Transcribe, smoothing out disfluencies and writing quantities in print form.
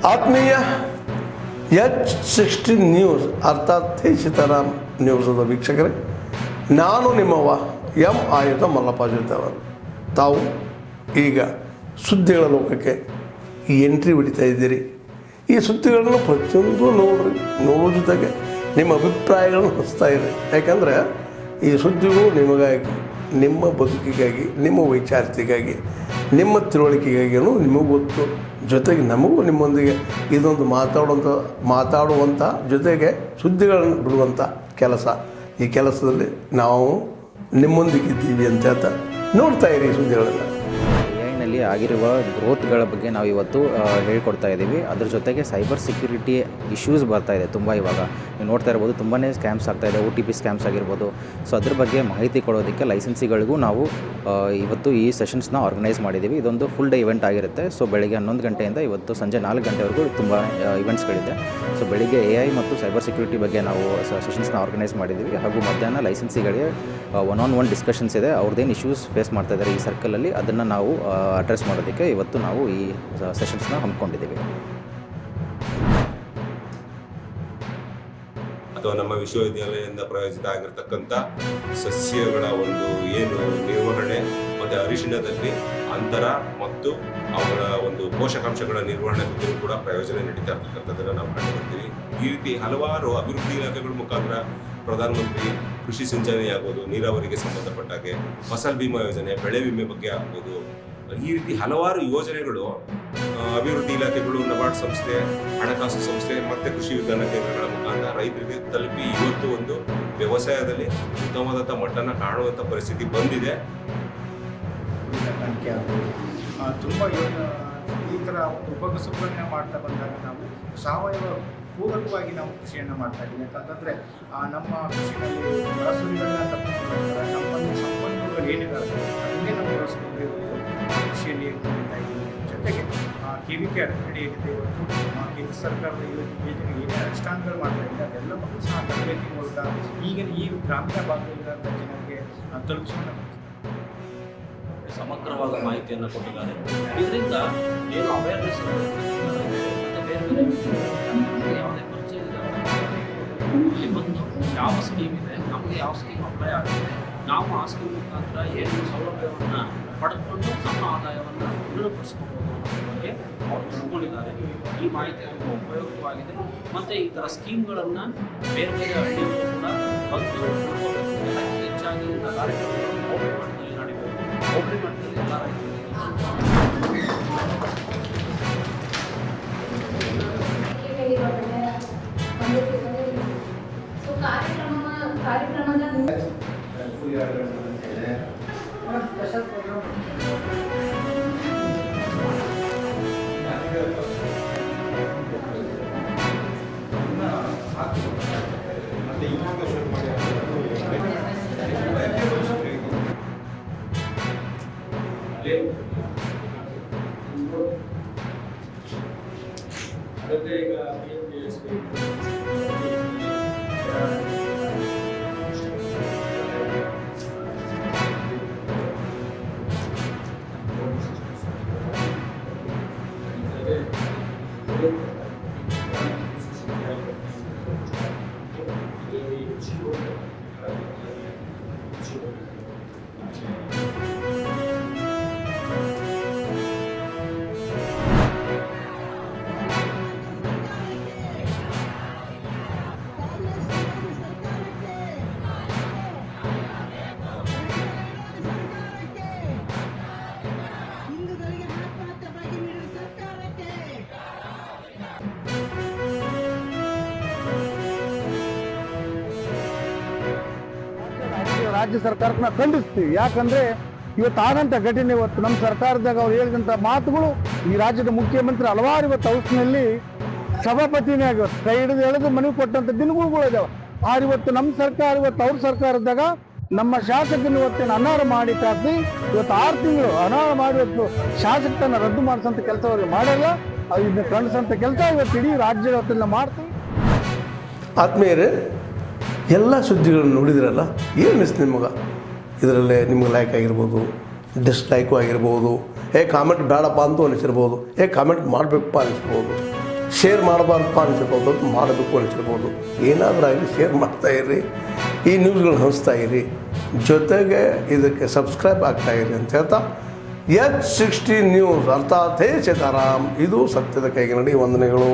ಆತ್ಮೀಯ H16 news ಅರ್ಥಾತ್ ಸೀತಾರಾಮ್ ನ್ಯೂಸದ ವೀಕ್ಷಕರೇ, ನಾನು ನಿಮ್ಮವ ಎಂ ಆಯುಧ ಮಲ್ಲಪ್ಪ ಜೊತೆ ಅವರು. ತಾವು ಈಗ ಸುದ್ದಿಗಳ ಲೋಕಕ್ಕೆ ಎಂಟ್ರಿ ಹೊಡಿತಾ ಇದ್ದೀರಿ. ಈ ಸುದ್ದಿಗಳನ್ನು ಪ್ರತಿಯೊಂದು ನೋಡೋ ಜೊತೆಗೆ ನಿಮ್ಮ ಅಭಿಪ್ರಾಯಗಳನ್ನು ಹಚ್ತಾ ಇರಿ. ಯಾಕಂದರೆ ಈ ಸುದ್ದಿಗಳು ನಿಮಗಾಗಿ, ನಿಮ್ಮ ಬದುಕಿಗಾಗಿ, ನಿಮ್ಮ ವೈಚಾರಿಕೆಗಾಗಿ, ನಿಮ್ಮ ತಿಳುವಳಿಕೆಗಾಗಿಯೂ ನಿಮಗೂ ಗೊತ್ತು. ಜೊತೆಗೆ ನಮಗೂ ನಿಮ್ಮೊಂದಿಗೆ ಇದೊಂದು ಮಾತಾಡುವಂಥ ಜೊತೆಗೆ ಸುದ್ದಿಗಳನ್ನು ಬಿಡುವಂಥ ಕೆಲಸ. ಈ ಕೆಲಸದಲ್ಲಿ ನಾವು ನಿಮ್ಮೊಂದಿಗಿದ್ದೀವಿ ಅಂತ ಹೇಳ್ತಾ ನೋಡ್ತಾ ಇರಿ ಸುದ್ದಿಗಳನ್ನು. ನಲ್ಲಿ ಆಗಿರುವ ಗ್ರೋತ್ಗಳ ಬಗ್ಗೆ ನಾವು ಇವತ್ತು ಹೇಳ್ಕೊಡ್ತಾ ಇದ್ದೀವಿ. ಅದ್ರ ಜೊತೆಗೆ ಸೈಬರ್ ಸೆಕ್ಯೂರಿಟಿ ಇಶ್ಯೂಸ್ ಬರ್ತಾ ಇದೆ ತುಂಬ. ಇವಾಗ ನೀವು ನೋಡ್ತಾ ಇರ್ಬೋದು, ತುಂಬಾ ಸ್ಕ್ಯಾಮ್ಸ್ ಆಗ್ತಾಯಿದೆ, OTP ಸ್ಕ್ಯಾಮ್ಸ್ ಆಗಿರ್ಬೋದು. ಸೊ ಅದ್ರ ಬಗ್ಗೆ ಮಾಹಿತಿ ಕೊಡೋದಕ್ಕೆ ಲೈಸೆನ್ಸಿಗಳಿಗೂ ನಾವು ಇವತ್ತು ಈ ಸೆಷನ್ಸ್ನ ಆರ್ಗನೈಸ್ ಮಾಡಿದ್ದೀವಿ. ಇದೊಂದು ಫುಲ್ ಡೇ ಇವೆಂಟ್ ಆಗಿರುತ್ತೆ. ಸೊ ಬೆಳಗ್ಗೆ 11 ಗಂಟೆಯಿಂದ ಇವತ್ತು ಸಂಜೆ 4 ಗಂಟೆವರೆಗೂ ತುಂಬ ಇವೆಂಟ್ಸ್ಗಳಿದೆ. ಸೊ ಬೆಳಿಗ್ಗೆ AI ಮತ್ತು ಸೈಬರ್ ಸೆಕ್ಯೂರಿಟಿ ಬಗ್ಗೆ ನಾವು ಸೆಷನ್ಸ್ನ ಆರ್ಗನೈಸ್ ಮಾಡಿದ್ದೀವಿ. ಹಾಗೂ ಮಧ್ಯಾಹ್ನ ಲೈಸೆನ್ಸಿಗಳಿಗೆ ಒನ್ ಡಿಸ್ಕಷನ್ಸ್ ಇದೆ. ಅವ್ರದ್ದೇನು ಇಶ್ಯೂಸ್ ಫೇಸ್ ಮಾಡ್ತಾ ಇದ್ದಾರೆ ಈ ಸರ್ಕಲಲ್ಲಿ, ಅದನ್ನು ನಾವು ಅಡ್ರೆಸ್ ಮಾಡೋದಕ್ಕೆ ಇವತ್ತು ನಾವು ಈ ಸೆಷನ್ಸ್ನ ಹಮ್ಮಿಕೊಂಡಿದ್ದೀವಿ. ಅಥವಾ ನಮ್ಮ ವಿಶ್ವವಿದ್ಯಾಲಯದಿಂದ ಪ್ರಾಯೋಜಿತ ಆಗಿರ್ತಕ್ಕಂಥ ಸಸ್ಯಗಳ ಒಂದು ಏನು ನಿರ್ವಹಣೆ ಮತ್ತು ಅರಿಶಿಣದಲ್ಲಿ ಅಂತರ ಮತ್ತು ಅವುಗಳ ಒಂದು ಪೋಷಕಾಂಶಗಳ ನಿರ್ವಹಣೆ ಬಗ್ಗೆ ಕೂಡ ಪ್ರಯೋಜನ ನಡೀತಾ ಇರ್ತಕ್ಕಂಥದ್ದನ್ನು ನಾವು ಕಂಡುಬರ್ತೀವಿ. ಈ ರೀತಿ ಹಲವಾರು ಅಭಿವೃದ್ಧಿ ಇಲಾಖೆಗಳ ಮುಖಾಂತರ ಪ್ರಧಾನಮಂತ್ರಿ ಕೃಷಿ ಸಿಂಚನೆ ಆಗ್ಬೋದು, ನೀರಾವರಿಗೆ ಸಂಬಂಧಪಟ್ಟ ಹಾಗೆ ಫಸಲ್ ಬಿಮಾ ಯೋಜನೆ, ಬೆಳೆ ವಿಮೆ ಬಗ್ಗೆ ಆಗ್ಬೋದು, ಈ ರೀತಿ ಹಲವಾರು ಯೋಜನೆಗಳು ಅಭಿವೃದ್ಧಿ ಇಲಾಖೆಗಳು, ನಬಾರ್ಡ್ ಸಂಸ್ಥೆ, ಹಣಕಾಸು ಸಂಸ್ಥೆ ಮತ್ತು ಕೃಷಿ ವಿಜ್ಞಾನ ಕೇಂದ್ರಗಳ ಮುಖಾಂತರ ರೈತರಿಗೆ ತಲುಪಿ ಇವತ್ತು ಒಂದು ವ್ಯವಸಾಯದಲ್ಲಿ ಉತ್ತಮವಾದಂಥ ಮಟ್ಟನ ಕಾಣುವಂಥ ಪರಿಸ್ಥಿತಿ ಬಂದಿದೆ. ತುಂಬ ಈ ಥರ ಉಪಕಸುಗಳನ್ನು ಮಾಡ್ತಾ ಬಂದಾಗ ನಾವು ಸಾವಯವ ಪೂರಕವಾಗಿ ನಾವು ಕೃಷಿಯನ್ನು ಮಾಡ್ತಾ ಇದ್ದೀವಿ. ಯಾಕಂತಂದರೆ ನಮ್ಮ ಕೃಷಿಯಲ್ಲಿ ಬಳಸುವುದನ್ನು ತಪ್ಪಿಸ್ತಾರೆ, ನಮ್ಮಲ್ಲಿ ಸಂಪನ್ಮೂಲಗಳು ಏನಿದ್ದಾರೆ ಅದನ್ನೇ ನಾವು ಬಳಸ್ಕೊಂಡು ಕೃಷಿಯಲ್ಲಿ ಮಾಡ್ತಾ ಇದ್ದೀವಿ. ಜೊತೆಗೆ KVK ಅಡಿ ಏನಿದೆ ಇವತ್ತು ಕೇಂದ್ರ ಸರ್ಕಾರದ ಯೋಜನೆ ಏನೇ ಅನುಷ್ಠಾನಗಳು ಮಾಡ್ತಾ ಇದ್ದಾರೆ ಅದೆಲ್ಲವನ್ನೂ ಸಹ ತರಬೇತಿ ಮೂಲಕ ಈಗಿನ ಈ ಗ್ರಾಮೀಣ ಭಾಗದಲ್ಲಿರುವಂಥ ಜನರಿಗೆ ತಲುಪಿಸೋಣ ಸಮಗ್ರವಾದ ಮಾಹಿತಿಯನ್ನು ಕೊಟ್ಟಿದ್ದಾರೆ. ಇದರಿಂದ ಏನು ಅವೇರ್ನೆಸ್ ಮತ್ತು ಬೇರೆ ಬೇರೆ ಯಾವುದೇ ಪರಿಚಯ ಇಲ್ಲಿ ಬಂದು ಯಾವ ಸ್ಕೀಮ್ ಇದೆ, ನಮಗೆ ಯಾವ ಸ್ಕೀಮ್ ಅಪ್ಲೈ ಆಗುತ್ತೆ, ನಾವು ಆ ಸ್ಕೀಮ್ ಮುಖಾಂತರ ಏನು ಸೌಲಭ್ಯವನ್ನು ಪಡೆದುಕೊಂಡು ನಮ್ಮ ಆದಾಯವನ್ನು ದೃಢಪಡಿಸ್ಕೋಬೋದು ಅನ್ನೋದ್ರ ಬಗ್ಗೆ ಅವರು ತಿಳ್ಕೊಂಡಿದ್ದಾರೆ. ಈ ಮಾಹಿತಿ ತುಂಬ ಉಪಯುಕ್ತವಾಗಿದೆ. ಮತ್ತು ಈ ಥರ ಸ್ಕೀಮ್ಗಳನ್ನು ಬೇರೆ ಬೇರೆ ಹಳ್ಳಿಗಳು ಕೂಡ ಬಂದು ತಿಳ್ಕೋಬೇಕು. ಹೆಚ್ಚಾಗಿ ಇಂಥ ಕಾರ್ಯಕ್ರಮಗಳು ಹೋಬಳಿ ಮಟ್ಟದಲ್ಲಿ ನಡೀಬೇಕು. ಹೋಬಳಿ ಮಟ್ಟದಲ್ಲಿ ಎಲ್ಲ ರಾಜ್ಯ ಸರ್ಕಾರಕ್ಕೆ ನಾವು ಖಂಡಿಸ್ತೀವಿ. ಯಾಕಂದರೆ ಇವತ್ತು ಆದಂಥ ಘಟನೆ, ಇವತ್ತು ನಮ್ಮ ಸರ್ಕಾರದಾಗ ಅವ್ರು ಹೇಳಿದಂಥ ಮಾತುಗಳು, ಈ ರಾಜ್ಯದ ಮುಖ್ಯಮಂತ್ರಿ ಹಲವಾರು ಇವತ್ತು ಹೌಸ್ನಲ್ಲಿ ಸಭಾಪತಿನೇ ಆಗಿವತ್ತು ಕೈ ಹಿಡಿದು ಎಳೆದು ಮನವಿ ಕೊಟ್ಟಂಥ ದಿನಗಳು ಇದಾವೆ. ಆದ್ರೆ ಇವತ್ತು ನಮ್ಮ ಸರ್ಕಾರ, ಇವತ್ತು ಅವ್ರ ಸರ್ಕಾರದಾಗ ನಮ್ಮ ಶಾಸಕನ ಇವತ್ತೇನು ಅನಾರ ಮಾಡಿ ಕಾಸಿ ಇವತ್ತು 6 ತಿಂಗಳು ಅನಾರ ಮಾಡಿ ಇವತ್ತು ಶಾಸಕತನ ರದ್ದು ಮಾಡಿಸೋಂಥ ಕೆಲಸ ಅವ್ರಿಗೆ ಮಾಡಲ್ಲ. ಇದನ್ನ ಖಂಡಿಸೋಂಥ ಕೆಲಸ ಇವತ್ತು ಇಡೀ ರಾಜ್ಯದ ಹೊತ್ತಲ್ಲಿ ಮಾಡ್ತೀವಿ. ಆತ್ಮೀಯರೇ, ಎಲ್ಲ ಸುದ್ದಿಗಳನ್ನು ನೋಡಿದ್ರಲ್ಲ, ಏನು ಅನಿಸ್ತು ನಿಮಗೆ? ಇದರಲ್ಲೇ ನಿಮ್ಗೆ ಲೈಕ್ ಆಗಿರ್ಬೋದು, ಡಿಸ್ಲೈಕು ಆಗಿರ್ಬೋದು, ಕಾಮೆಂಟ್ ಬೇಡಪ್ಪ ಅಂತೂ ಅನಿಸಿರ್ಬೋದು, ಕಾಮೆಂಟ್ ಮಾಡಬೇಕಪ್ಪ ಅನಿಸ್ಬೋದು. ಶೇರ್ ಮಾಡಬಾರ್ದಪ್ಪ ಅನ್ಸಿರ್ಬೋದು, ಮಾಡಬೇಕು ಅನ್ಸಿರ್ಬೋದು. ಏನಾದರೂ ಆಗಲಿ ಶೇರ್ ಮಾಡ್ತಾಯಿರಿ, ಈ ನ್ಯೂಸ್ಗಳನ್ನ ಹಂಚ್ತಾ ಇರಿ, ಜೊತೆಗೆ ಇದಕ್ಕೆ ಸಬ್ಸ್ಕ್ರೈಬ್ ಆಗ್ತಾಯಿರಿ ಅಂತ ಹೇಳ್ತಾ H16 ನ್ಯೂಸ್ ಅರ್ಥಾತ್ ಹೇ ಸೀತಾರಾಮ್, ಇದು ಸತ್ಯದ ಕೈಗೆ ನಡಿ. ವಂದನೆಗಳು.